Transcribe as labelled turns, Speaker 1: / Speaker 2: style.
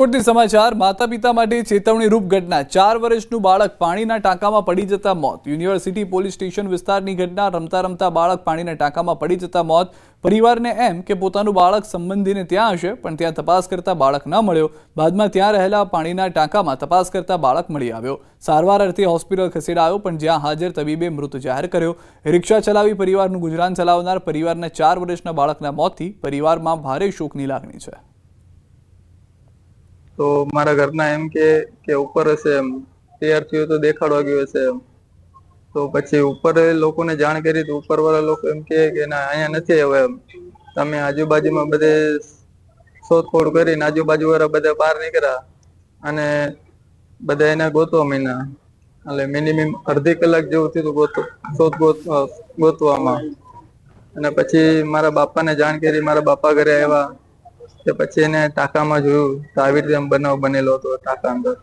Speaker 1: પૂર્તિ સમાચાર માતા પિતા માટે ચેતવણી રૂપ ઘટના 4 વર્ષનું બાળક પાણીના ટાંકામાં પડી જતા મોત। યુનિવર્સિટી પોલીસ સ્ટેશન વિસ્તારની ઘટના। રમતા રમતા બાળક પાણીના ટાંકામાં પડી જતા મોત। પરિવારને એમ કે પોતાનું બાળક સંબંધીને ત્યાં હશે પણ ત્યાં તપાસ કરતા બાળક ન મળ્યો। બાદમાં ત્યાં રહેલા પાણીના ટાંકામાં તપાસ કરતા બાળક મળી આવ્યો। સારવાર અર્થે હોસ્પિટલ ખસેડાયો પણ જ્યાં હાજર તબીબે મૃત જાહેર કર્યો। રિક્ષા ચલાવી પરિવારનું ગુજરાન ચલાવનાર પરિવારના 4 વર્ષના બાળકના મોતથી પરિવારમાં ભારે શોકની લાગણી છે।
Speaker 2: तो मारा घरना एम के ऊपर हशे एम तैयार थयो तो देखाड़वा गयो हशे एम तो पछी ऊपर लोकोने जाण करी तो ऊपर वाला लोग एम के ना अहींया नथी आव्या एम तमे आजूबाजूमां बधे शोधखोळ करीने आजूबाजूवाळा बधा बहार નીકળ્યા અને બધા એને ગોતવા માંડ્યા। એટલે મિનિમમ અડધી કલાક જેવું થયું ગોતવામાં અને પછી મારા બાપાને જાણ કરી। મારા બાપા ઘરે આવ્યા તે પછી એને ટાંકામાં જોયું તો આવી રીતે બનાવ બનેલો હતો ટાંકા અંદર।